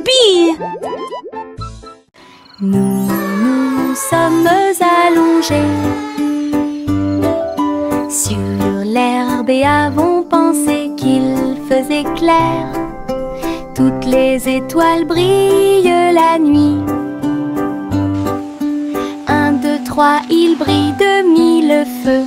bee! Nous nous sommes allongés sur l'herbe et avons pensé qu'il faisait clair. Toutes les étoiles brillent la nuit. 1, 2, 3, il brille de 1000 feux.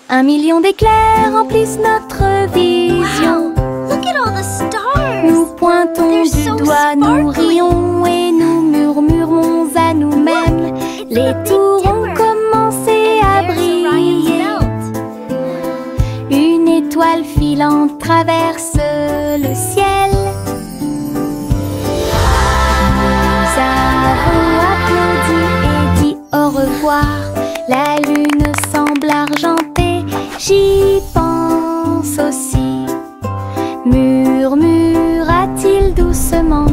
1 million d'éclairs remplissent notre vision. Look at all the stars! Nous pointons They're du so doigt, nous sparkly. rions et nous murmurons à nous-mêmes. It's Les like a big tours ont dipper. commencé à There's briller. Orion's belt. Une étoile filante traverse le ciel. Nous avons applaudi et dit au revoir. La lune semble argentée, j'y pense aussi. Murmura-t-il doucement.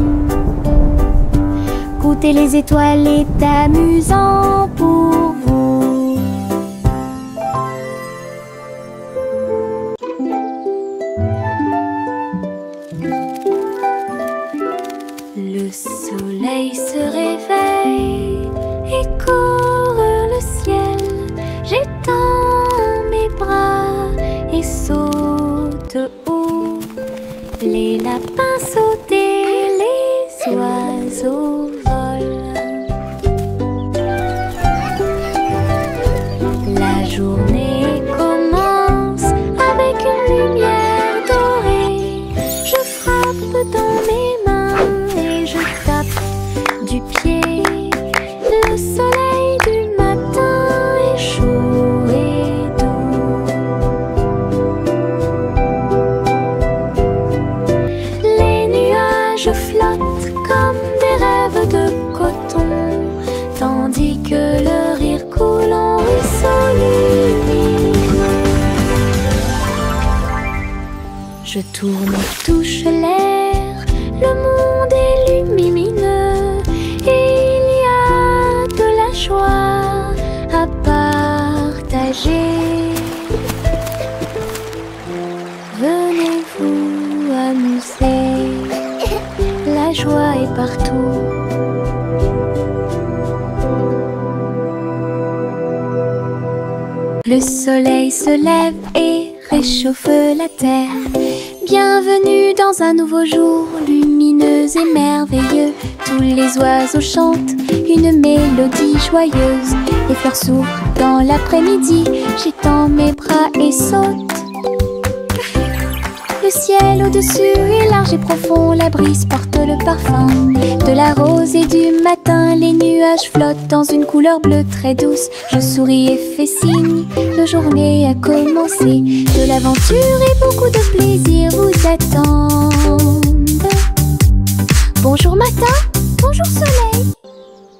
Goûter les étoiles est amusant pour vous. Le soleil se réveille et court le ciel. J'étends mes bras et saute haut. Les lapins sautent et les oiseaux volent. La journée commence avec une lumière dorée. Je frappe dans mes mains et je tape du pied. Le soleil du matin est chaud et doux. Les nuages flottent comme des rêves de coton, tandis que le rire coule en ruisseau lumineux. Je tourne et touche l'air, le monde est lumineux et il y a de la joie à partager. Venez vous amuser, la joie est partout. Le soleil se lève et réchauffe la terre. Bienvenue dans un nouveau jour, lumineux et merveilleux. Tous les oiseaux chantent une mélodie joyeuse. Les fleurs s'ouvrent dans l'après-midi, j'étends mes bras et saute. Le ciel au-dessus est large et profond, la brise porte le parfum de la rose et du matin. Les nuages flottent dans une couleur bleue très douce. Je souris et fais signe, la journée a commencé. De l'aventure et beaucoup de plaisir vous attendent. Bonjour matin, bonjour soleil.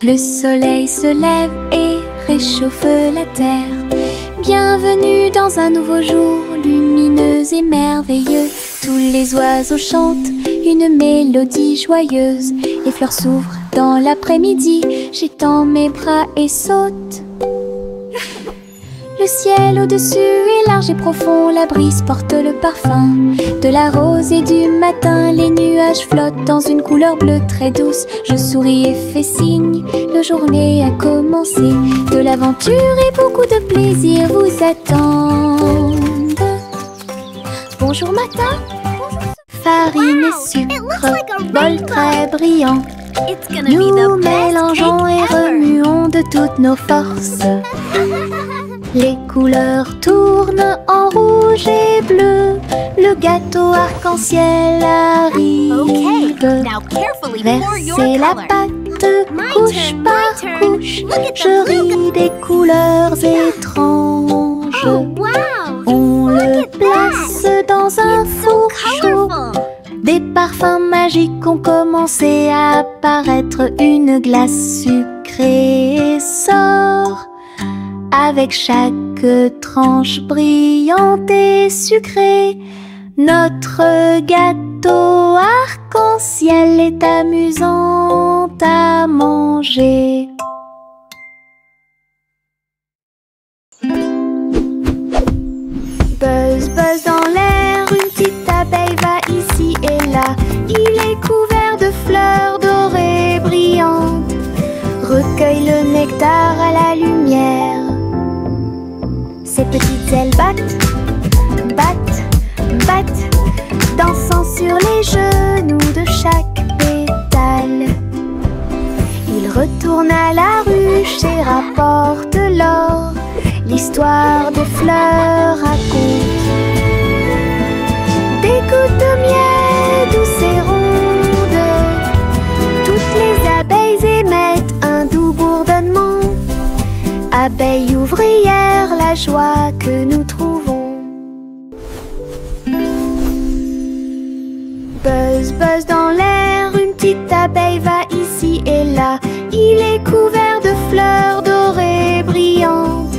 Le soleil se lève et réchauffe la terre. Bienvenue dans un nouveau jour, lumineux et merveilleux. Tous les oiseaux chantent une mélodie joyeuse. Les fleurs s'ouvrent dans l'après-midi, j'étends mes bras et saute. Le ciel au-dessus est large et profond, la brise porte le parfum de la rose et du matin. Les nuages flottent dans une couleur bleue très douce. Je souris et fais signe, la journée a commencé. De l'aventure et beaucoup de plaisir vous attendent. Bonjour matin, farine et sucre, bol très brillant. It's gonna be Nous the best mélangeons cake et ever. remuons de toutes nos forces. Les couleurs tournent en rouge et bleu. Le gâteau arc-en-ciel arrive. Okay, now carefully pour your Verser la color. pâte My couche turn, par my turn. couche. Look at the Je blue ris des couleurs étranges. Oh wow! On Look le at that. place dans un It's so four chaud. colorful. Des parfums magiques ont commencé à apparaître. Une glace sucrée sort avec chaque tranche brillante et sucrée. Notre gâteau arc-en-ciel est amusant à manger. Buzz, buzz dans l'air, une petite abeille va ici et là. Il est couvert la lumière. Ses petites ailes battent, battent, battent, dansant sur les genoux de chaque pétale. Il retourne à la ruche et rapporte l'or. L'histoire des fleurs raconte des gouttes de miel douces et rondes. Toutes les abeilles émettent un doux bourdonnement. Abeilles ouvrières, la joie que nous trouvons. Buzz, buzz dans l'air, une petite abeille va ici et là. Il est couvert de fleurs dorées brillantes.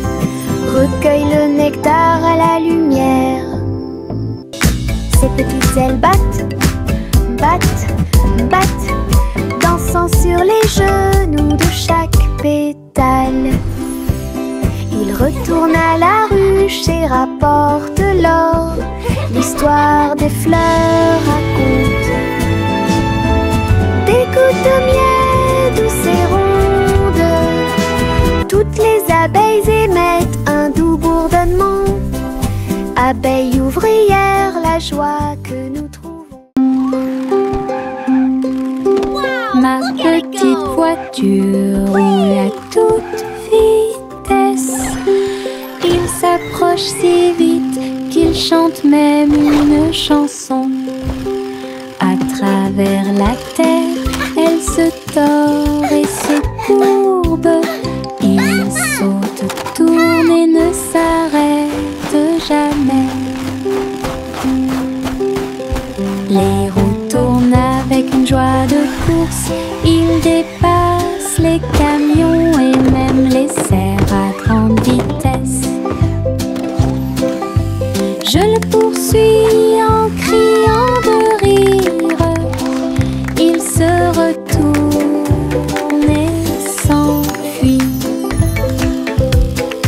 Recueille le nectar à la lumière. Ses petites ailes battent, battent, battent, dansant sur les genoux de chaque pétale. Il retourne à la ruche et rapporte l'or. L'histoire des fleurs raconte des gouttes de miel douces et rondes. Toutes les abeilles émettent un doux bourdonnement. Abeilles ouvrières, la joie que nous trouvons. Ma Petite voiture roule à toute vitesse. Il s'approche si vite qu'il chante même une chanson. À travers la terre, elle se tord et se courbe. Il saute, tourne et ne s'arrête jamais. Les roues tournent avec une joie de course. Il dépasse les camions et même les cerfs à grande vitesse. Je le poursuis en criant de rire. Il se retourne et s'enfuit.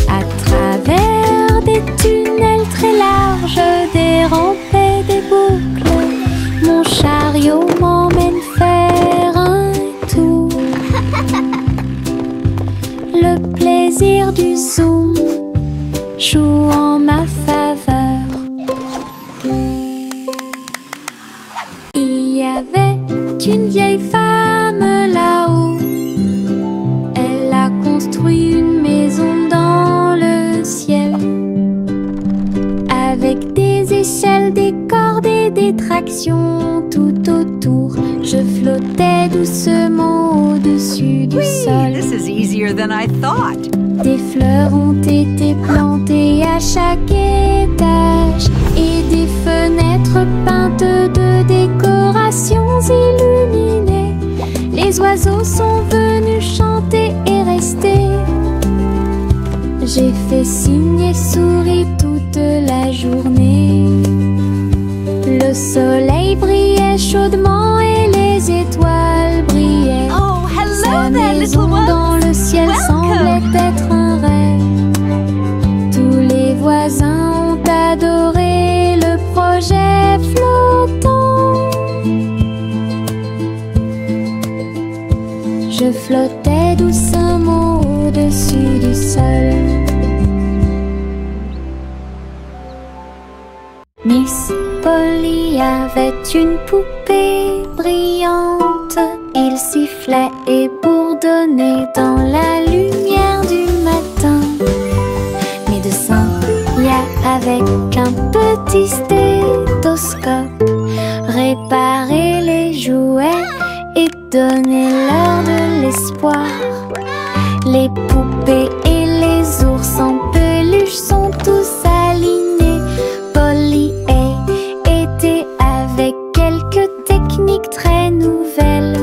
À travers des tunnels très larges, des rampes et des boucles, mon chariot m'emmène faire un tour. Le plaisir du zoom joue en ma faveur. Il y avait une vieille femme là-haut. Elle a construit une maison dans le ciel, avec des échelles, des cordes et des tractions tout autour. Je flottais doucement au-dessus du sol. This is easier than I thought. Des fleurs ont été plantées à chaque étage et des fenêtres peintes de décorations illuminées. Les oiseaux sont venus chanter et rester. J'ai fait signe et souri toute la journée. Le soleil brillait chaudement et les étoiles brillaient. Oh, Sa hello there, little maison one. dans le ciel semblait être un rêve. Tous les voisins ont adoré le projet flottant. Je flottais doucement au-dessus du sol. Miss Polly avait une poupée brillante. Il sifflait et bourdonnait dans la lumière du matin. Médecin, avec un petit stéthoscope, réparer les jouets et donner leur de l'espoir. Les poupées et les ours en peluche sont tous alignés. Polly était avec quelques techniques très nouvelles.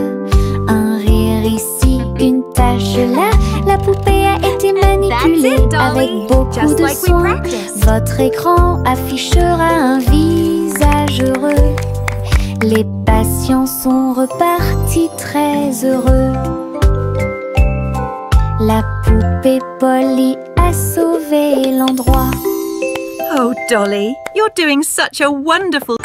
Un rire ici, une tache là. La poupée a été manipulée avec beaucoup de soin. Votre écran affichera un visage heureux. Les patients sont repartis très heureux. La poupée Polly a sauvé l'endroit. Oh, Dolly, you're doing such a wonderful...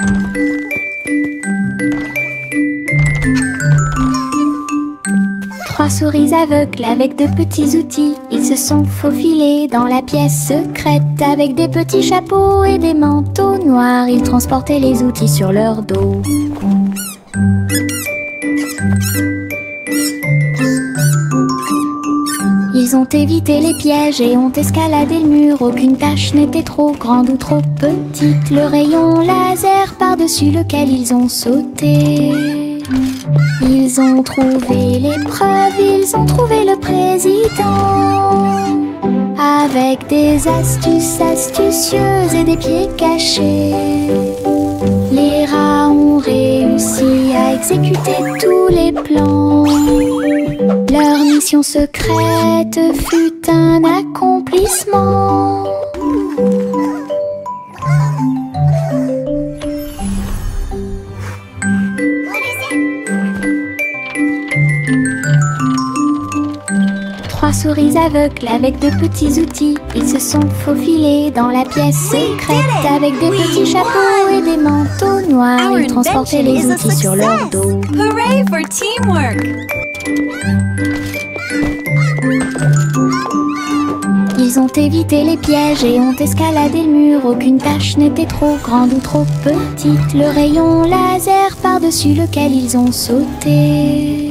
Trois souris aveugles avec de petits outils. Ils se sont faufilés dans la pièce secrète. Avec des petits chapeaux et des manteaux noirs, ils transportaient les outils sur leur dos. Ils ont évité les pièges et ont escaladé le mur. Aucune tâche n'était trop grande ou trop petite. Le rayon laser par-dessus lequel ils ont sauté. Ils ont trouvé l'épreuve, ils ont trouvé le président. Avec des astuces astucieuses et des pieds cachés, les rats ont réussi à exécuter tous les plans. Leur mission secrète fut un accomplissement. Trois souris aveugles avec de petits outils, ils se sont faufilés dans la pièce secrète. Avec des petits chapeaux et des manteaux noirs, ils transportaient les outils sur leur dos. Hooray for teamwork! Ils ont évité les pièges et ont escaladé le mur. Aucune tâche n'était trop grande ou trop petite. Le rayon laser par-dessus lequel ils ont sauté.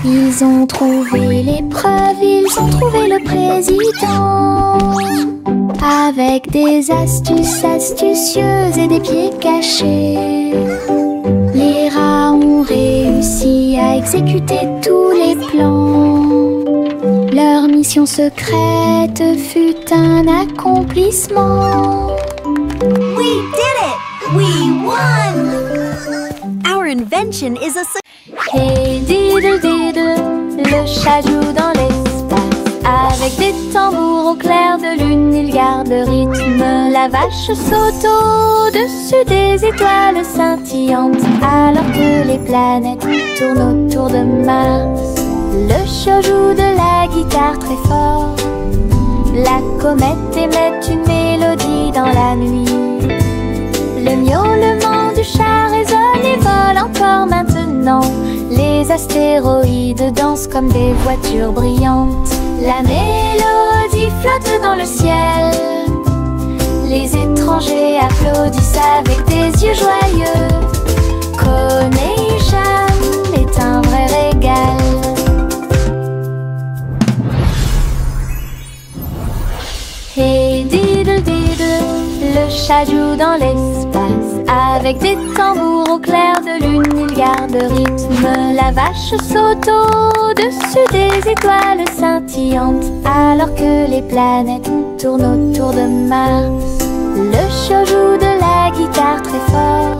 Ils ont trouvé l'épreuve, ils ont trouvé le président. Avec des astuces astucieuses et des pieds cachés, les rats ont réussi à exécuter tous les plans. Leur mission secrète fut un accomplissement. We did it! We won! Our invention is a success. Hey diddle diddle, le chat joue dans l'espace. Avec des tambours au clair de lune, il garde le rythme. La vache saute au-dessus des étoiles scintillantes, alors que les planètes tournent autour de Mars. Le chat joue de la guitare très fort. La comète émet une mélodie dans la nuit. Le miaulement du chat résonne et vole encore maintenant. Les astéroïdes dansent comme des voitures brillantes. La mélodie flotte dans le ciel. Les étrangers applaudissent avec des yeux joyeux. Connaît-Jam est un vrai régal. Hey diddle diddle, le chat joue dans l'espace. Avec des tambours au clair de lune, il garde le rythme. La vache saute au-dessus des étoiles scintillantes, alors que les planètes tournent autour de Mars. Le chat joue de la guitare très fort.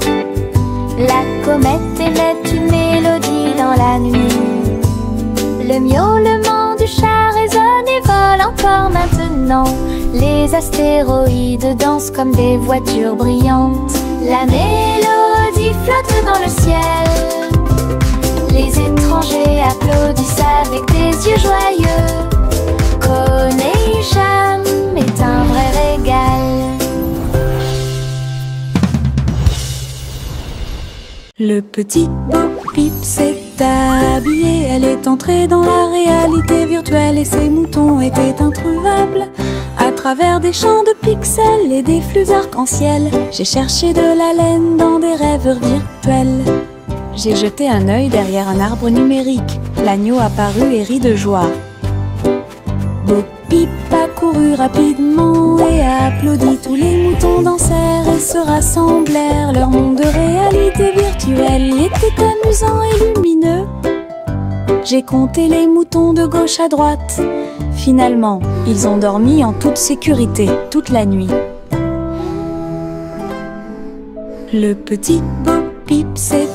La comète émet une mélodie dans la nuit. Le miaulement du chat résonne et vole encore maintenant. Les astéroïdes dansent comme des voitures brillantes. La mélodie flotte dans le ciel. Les étrangers applaudissent avec des yeux joyeux. Connaît-Jam est un vrai régal. Le petit Bo Peep s'est habillé. Elle est entrée dans la réalité virtuelle et ses moutons étaient introuvables. À travers des champs de pixels et des flux arc-en-ciel, j'ai cherché de la laine dans des rêves virtuels. J'ai jeté un œil derrière un arbre numérique. L'agneau apparut et rit de joie. Bo Peep a couru rapidement et a applaudi. Tous les moutons dansèrent et se rassemblèrent. Leur monde de réalité virtuelle était amusant et lumineux. J'ai compté les moutons de gauche à droite. Finalement, ils ont dormi en toute sécurité toute la nuit. Le petit Bo Peep s'est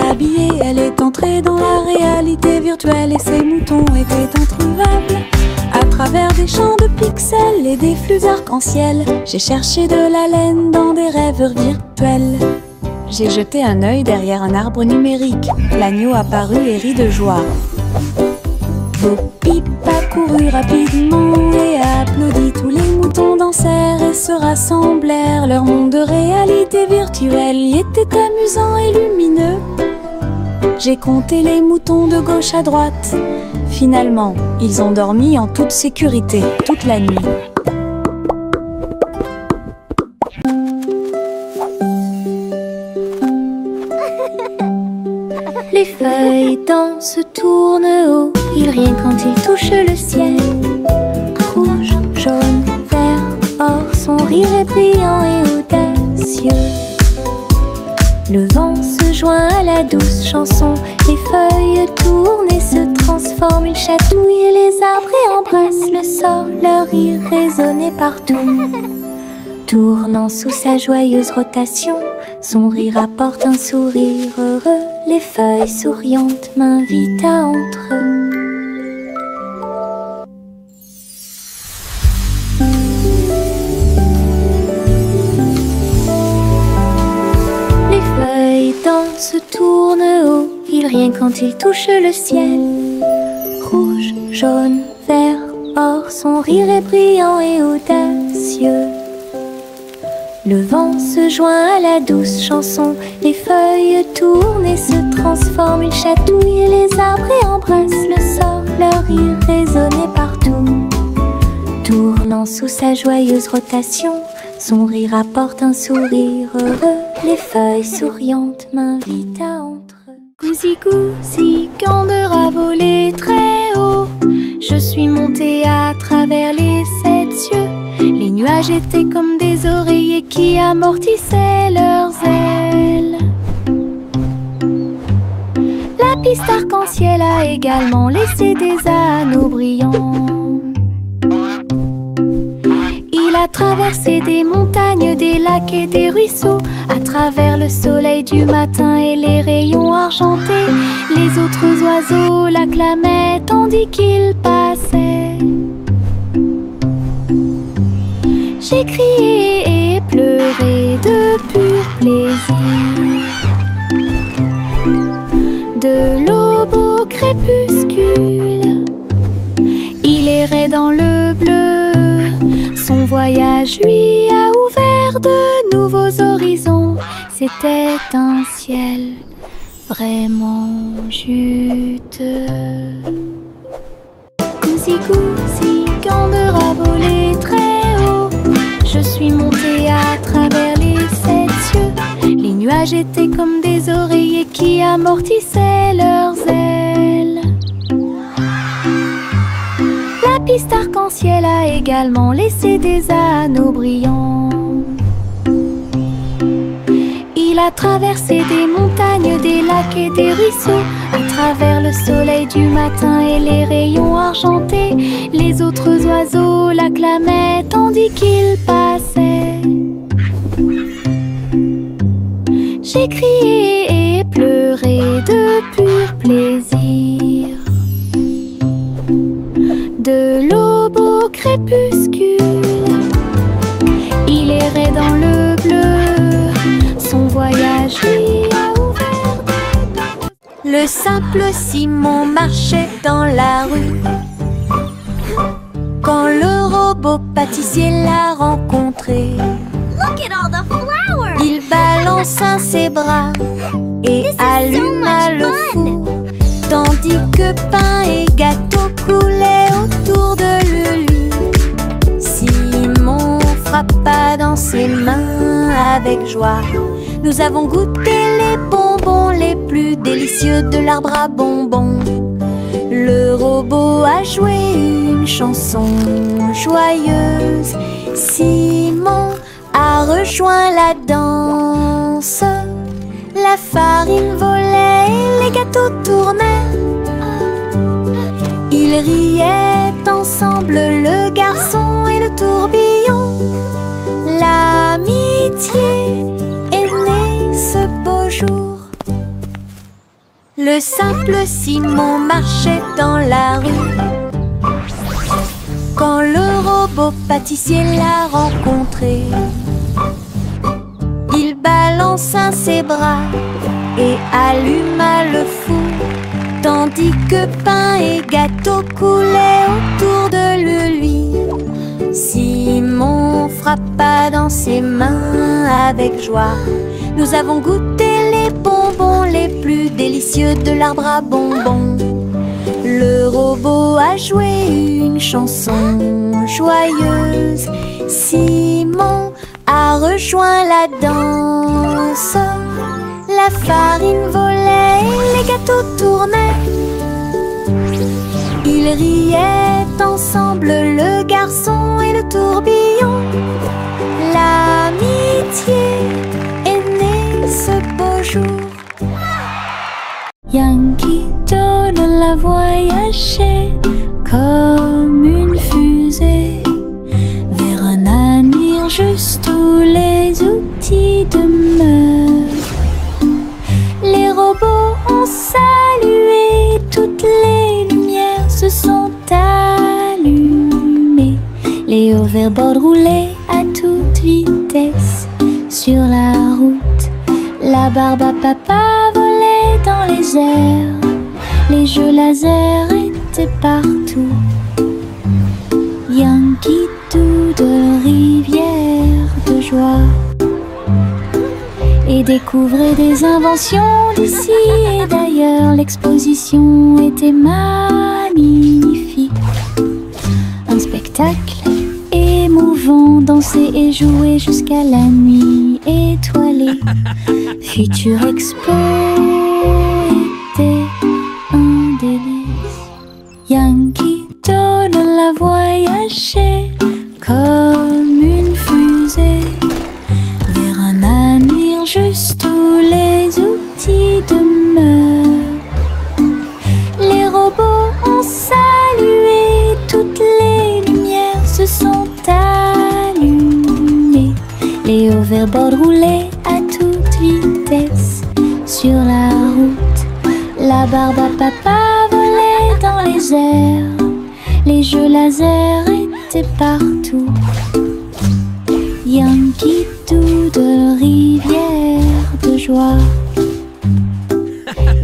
habillé. Elle est entrée dans la réalité virtuelle et ses moutons étaient introuvables. À travers des champs de pixels et des flux arc-en-ciel, j'ai cherché de la laine dans des rêves virtuels. J'ai jeté un œil derrière un arbre numérique. L'agneau apparut et rit de joie. Bo Peep a couru rapidement et a applaudi. Tous les moutons dansèrent et se rassemblèrent. Leur monde de réalité virtuelle y était amusant et lumineux. J'ai compté les moutons de gauche à droite. Finalement, ils ont dormi en toute sécurité toute la nuit. Les feuilles dansent, tournent haut, ils rient quand ils touchent le ciel. Rouge, jaune, vert, or, son rire est brillant et audacieux. Le vent se joint à la douce chanson, les feuilles tournent et se transforment. Ils chatouillent les arbres et embrassent le sol, leur rire résonnait partout. Tournant sous sa joyeuse rotation, son rire apporte un sourire heureux. Les feuilles souriantes m'invitent à entrer. Les feuilles dansent, tournent haut, ils rient quand ils touchent le ciel. Rouge, jaune, vert, or, son rire est brillant et audacieux. Le vent se joint à la douce chanson, les feuilles tournent et se transforment. Ils chatouillent les arbres et embrassent le sol, leur rire résonnait partout. Tournant sous sa joyeuse rotation, son rire apporte un sourire heureux. Les feuilles souriantes m'invitent à entrer. Gousi gousi, quand de rat volé très haut, je suis montée à travers les 7 cieux. Les nuages étaient comme des oreillers qui amortissaient leurs ailes. La piste arc-en-ciel a également laissé des anneaux brillants. Il a traversé des montagnes, des lacs et des ruisseaux, à travers le soleil du matin et les rayons argentés. Les autres oiseaux l'acclamaient tandis qu'il passait. J'ai crié et pleuré de pur plaisir. De l'aube au crépuscule, il errait dans le bleu. Son voyage lui a ouvert de nouveaux horizons. C'était un ciel vraiment juteux. Gousi gousi, quand de rat volé très haut, je suis montée à travers les 7 cieux. Les nuages étaient comme des oreillers qui amortissaient leurs ailes. La piste arc-en-ciel a également laissé des anneaux brillants. Il a traversé des montagnes, des lacs et des ruisseaux, à travers le soleil du matin et les rayons argentés. Les autres oiseaux l'acclamaient tandis qu'il passait. J'ai crié et pleuré de pur plaisir. De l'aube au crépuscule, il errait dans le bleu. Son voyage lui a ouvert. Le simple Simon marchait dans la rue quand le robot pâtissier l'a rencontré. Look at all the flowers! Il balança ses bras et alluma le four, tandis que pain et gâteau coulaient autour de lui. Simon frappa dans ses mains avec joie. Nous avons goûté les bonbons les plus délicieux de l'arbre à bonbons. Le robot a joué une chanson joyeuse. Simon a rejoint la danse. La farine volait et les gâteaux tournaient. Ils riaient ensemble, le garçon et le tourbillon. L'amitié est née ce beau jour. Le simple Simon marchait dans la rue quand le robot pâtissier l'a rencontré. Il balança ses bras et alluma le four, tandis que pain et gâteau coulaient autour de lui. Simon frappa dans ses mains avec joie. Nous avons goûté les bonbons les plus délicieux de l'arbre à bonbons. Le robot a joué une chanson joyeuse. Simon a rejoint la danse. La farine volait et les gâteaux tournaient. Ils riaient ensemble, le garçon et le tourbillon. L'amitié est née ce beau jour. Yankee Doodle a voyagé comme une fusée vers un avenir juste où les outils demeurent. Les robots ont salué, toutes les lumières se sont allumées. Les hoverboards roulaient à toute vitesse sur la route. La barbe à papa volait dans les airs. Les jeux laser étaient partout. Yankee Doodle, rivière de joie. Et découvrait des inventions d'ici et d'ailleurs. L'exposition était magnifique. Un spectacle émouvant, danser et jouer jusqu'à la nuit étoilée. Future Expo était un délice. Yankee Doodle a voyagé comme une fusée vers un avenir juste où les outils demeurent. Les robots ont salué, toutes les lumières se sont allumées. Les hoverboards roulaient à toute vitesse sur la route. La barbe à papa volait dans les airs. Les jeux laser étaient partout. Yankee Doodle, rivière de joie.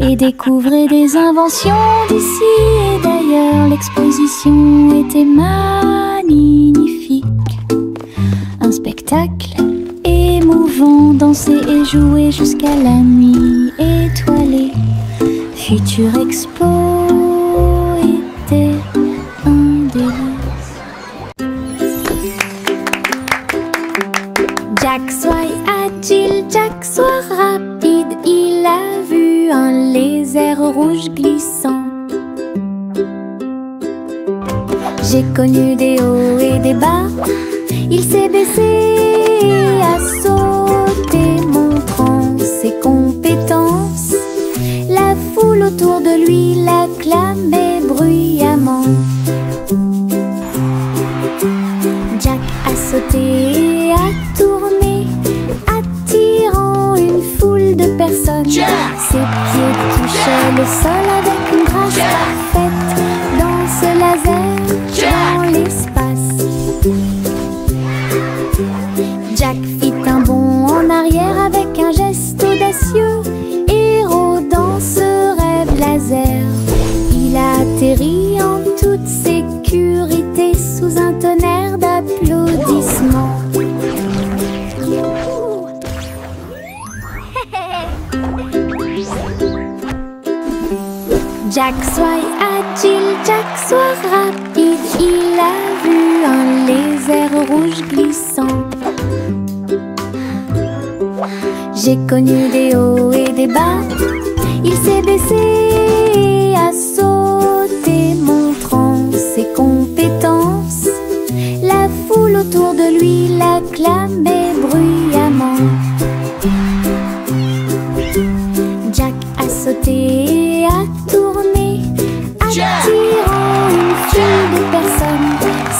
Et découvrait des inventions d'ici et d'ailleurs. L'exposition était magnifique. Un spectacle émouvant, danser et jouer jusqu'à la nuit étoilée. Future Expo était un délice. Jack soit agile, Jack soit rapide. Il a vu un lézard rouge glissant. J'ai connu des hauts et des bas. Il s'est baissé et a sauté, montrant ses compétences. La foule autour de lui l'acclamait bruyamment. Jack a sauté et a tourné, attirant une foule de personnes. Ses pieds touchaient le sol avec une grâce parfaite. Danse laser dans l'espace. Jack fit un bond en arrière avec un geste audacieux. Héros dans ce rêve laser, il a atterri en toute sécurité sous un tonnerre d'applaudissements. Jack soit agile, Jack soit rapide. Il a vu un lézard rouge glissant. J'ai connu des hauts et des bas. Il s'est baissé et a sauté, montrant ses compétences. La foule autour de lui l'acclamait bruyamment. Jack a sauté et a tourné, attirant une foule de personnes.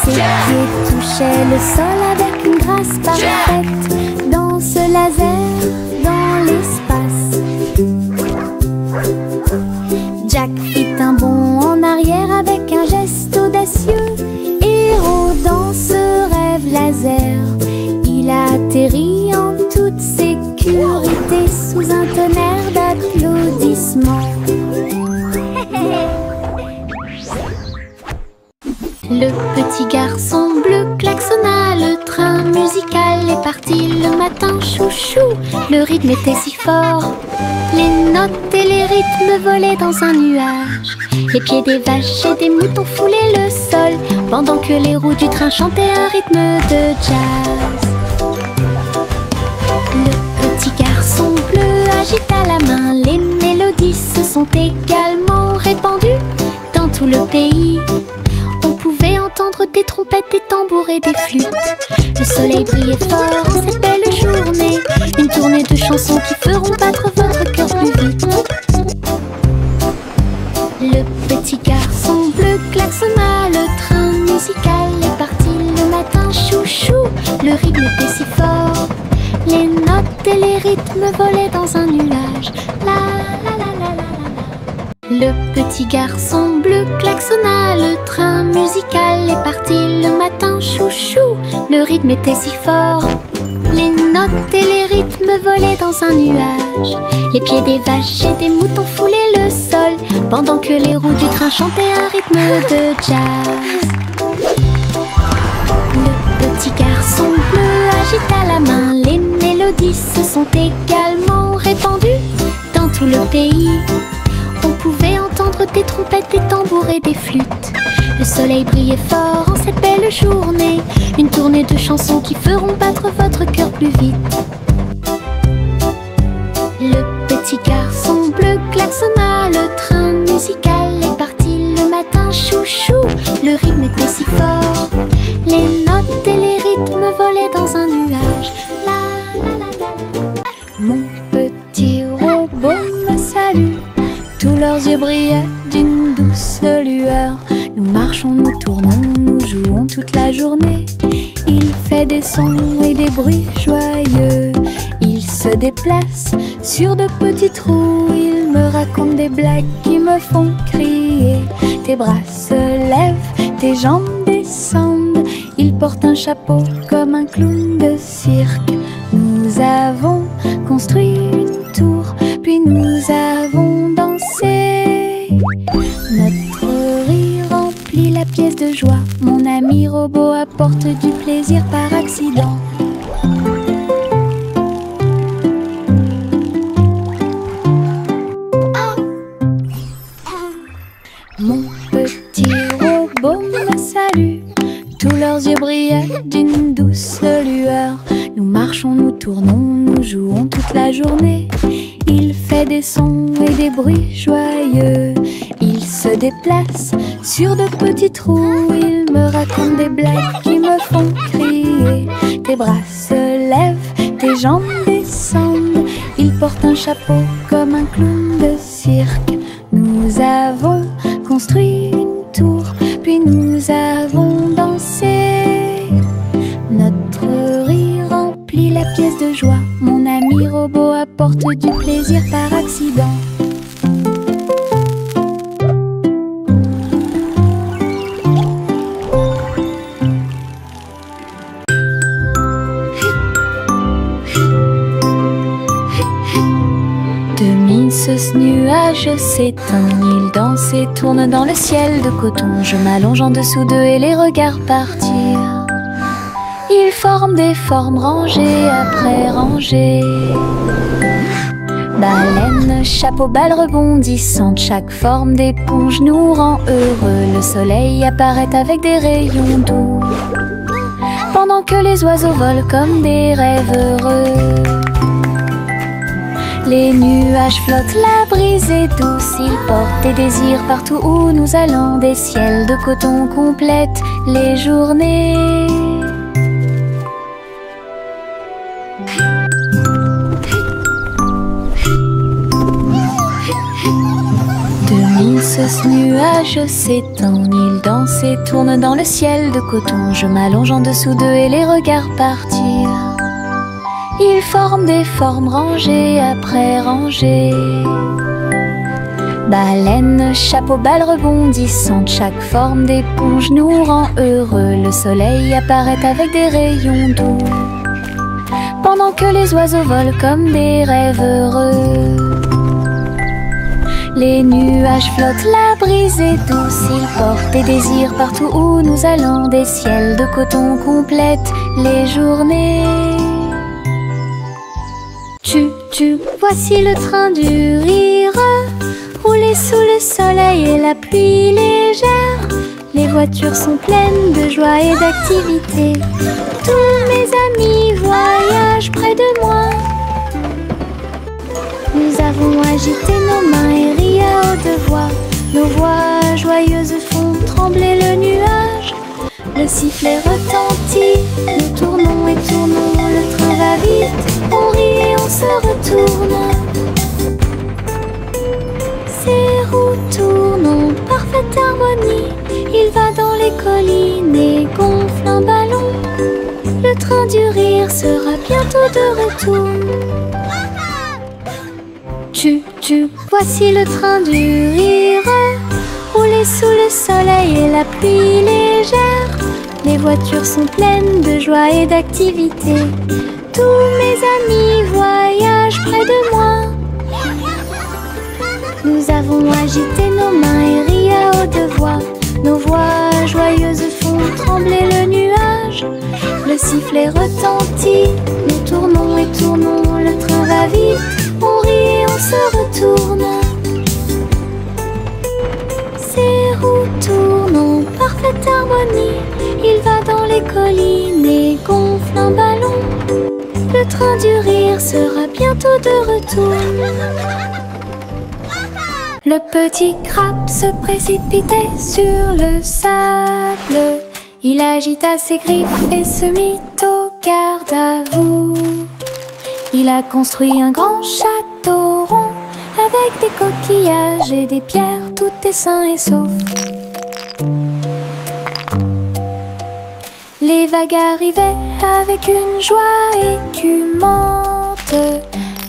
Ses pieds touchaient le sol avec une grâce parfaite. Dans ce laser, dans l'espace. Jack fit un bond en arrière avec un geste audacieux. Héros dans ce rêve laser, il a atterri en toute sécurité sous un tonnerre d'applaudissements. Le petit garçon bleu klaxonna, le train musical est parti le matin chouchou. chou. Le rythme était si fort. Les notes et les rythmes volaient dans un nuage. Les pieds des vaches et des moutons foulaient le sol, pendant que les roues du train chantaient un rythme de jazz. Le petit garçon bleu agita la main. Les mélodies se sont également répandues dans tout le pays. On pouvait entendre des trompettes, des tambours et des flûtes. Le soleil brillait fort en cette belle journée. Une tournée de chansons qui feront battre votre cœur plus vite. Le petit garçon bleu klaxonna. Le train musical est parti le matin. Chouchou, le rythme était si fort. Les notes et les rythmes volaient dans un nuage. La la la la la la. Le petit garçon bleu klaxonna. Le train musical est parti le matin. Chouchou, le rythme était si fort. Les notes et les rythmes volaient dans un nuage. Les pieds des vaches et des moutons foulaient le sol, pendant que les roues du train chantaient un rythme de jazz. Le petit garçon bleu agita la main. Les mélodies se sont également répandues dans tout le pays. On pouvait entendre des trompettes, des tambours et des flûtes. Le soleil brillait fort en cette belle journée. Une tournée de chansons qui feront battre votre cœur plus vite. Le petit garçon bleu klaxonna. Le train musical est parti le matin. Chouchou, le rythme était si fort. Les notes et les rythmes volaient dans un nuage. La la la la. Mon petit robot me salue. Tous leurs yeux brillaient d'une douce lueur. Nous marchons, nous tournons, nous jouons toute la journée. Il fait des sons et des bruits joyeux. Il se déplace sur de petits trous. Il me raconte des blagues qui me font crier. Tes bras se lèvent, tes jambes descendent. Il porte un chapeau comme un clown de cirque. Nous avons construit une tour, puis nous avons dansé. Notre rire remplit la pièce de joie. Mon ami robot apporte du plaisir par accident. Mon petit robot me salue. Tous leurs yeux brillaient d'une douce lueur. Nous marchons, nous tournons, nous jouons toute la journée. Il fait des sons et des bruits joyeux. Il se déplace sur de petits trous. Il me raconte des blagues qui me font crier. Tes bras se lèvent, tes jambes descendent. Il porte un chapeau comme un clown de cirque. Nous avons construit une tour, puis nous avons dansé. Notre rire remplit la pièce de joie. Mon ami robot apporte du plaisir par accident. Ce nuage s'éteint, il danse et tourne dans le ciel de coton. Je m'allonge en dessous d'eux et les regarde partir. Ils forment des formes rangées après rangées. Baleine, chapeau, balle rebondissante, chaque forme d'éponge nous rend heureux. Le soleil apparaît avec des rayons doux, pendant que les oiseaux volent comme des rêves heureux. Les nuages flottent, la brise est douce. Ils portent des désirs partout où nous allons. Des ciels de coton complètent les journées. Ce nuage s'étend, il danse et tourne dans le ciel de coton. Je m'allonge en dessous d'eux et les regarde partir. Ils forment des formes rangées après rangées. Baleine, chapeau, balle rebondissante, chaque forme d'éponge nous rend heureux. Le soleil apparaît avec des rayons doux, pendant que les oiseaux volent comme des rêves heureux. Les nuages flottent, la brise est douce. Ils portent des désirs partout où nous allons. Des ciels de coton complètent les journées. Tchu, voici le train du rire, rouler sous le soleil et la pluie légère. Les voitures sont pleines de joie et d'activité. Tous mes amis voyagent près de moi. Nous avons agité nos mains et ri à haute voix. Nos voix joyeuses font trembler le nuage. Le sifflet retentit, nous tournons et tournons. Le train va vite, on rit et on se retourne. Ces roues tournent en parfaite harmonie. Il va dans les collines et gonfle un ballon. Le train du rire sera bientôt de retour. Tchu, voici le train du rire, rouler sous le soleil et la pluie légère. Les voitures sont pleines de joie et d'activité. Tous mes amis voyagent près de moi. Nous avons agité nos mains et ri à haute voix. Nos voix joyeuses font trembler le nuage. Le sifflet retentit, nous tournons et tournons. Le train va vite, on rit et on se retourne. Ces roues tournent en parfaite harmonie. Il va dans les collines et gonfle un ballon. Le train du rire sera bientôt de retour. Le petit crabe se précipitait sur le sable. Il agita ses griffes et se mit au garde à vous. Il a construit un grand château rond avec des coquillages et des pierres, tout est sain et sauf. Les vagues arrivaient avec une joie écumante.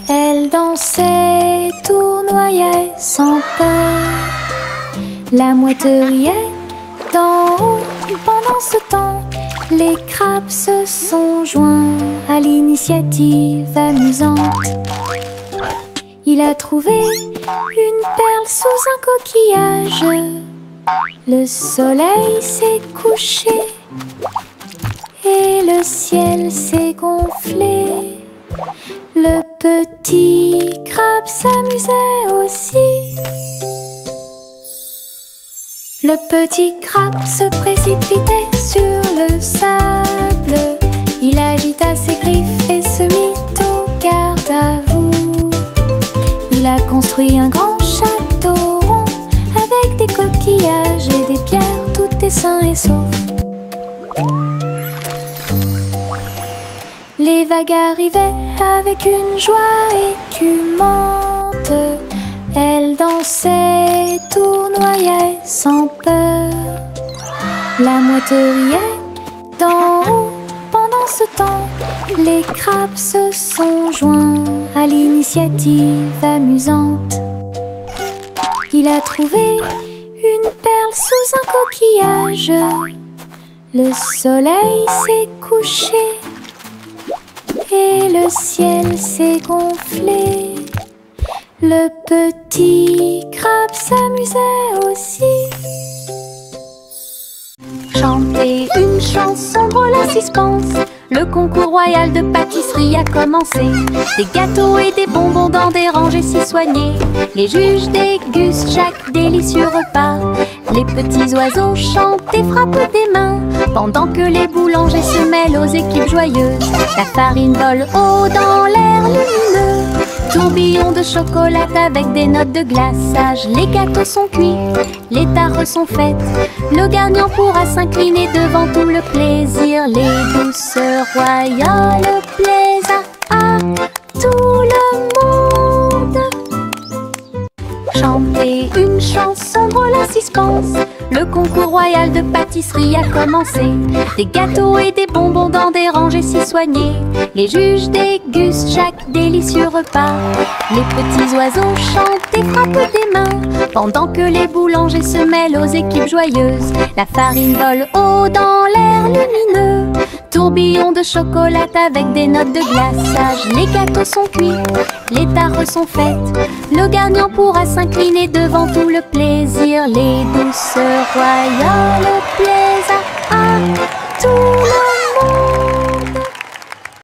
Elles dansaient, tournoyaient sans peur. La mouette riait d'en haut. Pendant ce temps, les crabes se sont joints à l'initiative amusante. Il a trouvé une perle sous un coquillage. Le soleil s'est couché et le ciel s'est gonflé. Le petit crabe s'amusait aussi. Le petit crabe se précipitait sur le sable. Il agita ses griffes et se mit au garde à vous. Il a construit un grand château rond avec des coquillages et des pierres, tout est sain et sauf. Les vagues arrivaient avec une joie écumante. Elles dansaient, tournoyaient sans peur. La mouette riait d'en haut. Pendant ce temps, les crabes se sont joints à l'initiative amusante. Il a trouvé une perle sous un coquillage. Le soleil s'est couché et le ciel s'est gonflé. Le petit crabe s'amusait aussi. Chantez une chanson drôle à suspense. Le concours royal de pâtisserie a commencé. Des gâteaux et des bonbons dans des rangées si soignées. Les juges dégustent chaque délicieux repas. Les petits oiseaux chantent et frappent des mains, pendant que les boulangers se mêlent aux équipes joyeuses. La farine vole haut dans l'air lumineux. Tourbillon de chocolat avec des notes de glaçage. Les gâteaux sont cuits, les tares sont faites. Le gagnant pourra s'incliner devant tout le plaisir. Les douceurs royales plaisent à tout le monde. Chantez une chanson drôle à suspense. Le concours royal de pâtisserie a commencé. Des gâteaux et des bonbons dans des rangées si soignées. Les juges dégustent chaque délicieux repas. Les petits oiseaux chantent et frappent des mains, pendant que les boulangers se mêlent aux équipes joyeuses. La farine vole haut dans l'air lumineux. Tourbillon de chocolat avec des notes de glaçage. Les gâteaux sont cuits, les tares sont faites. Le gagnant pourra s'incliner devant tout le plaisir. Les douceurs royales plaisent à tout le monde.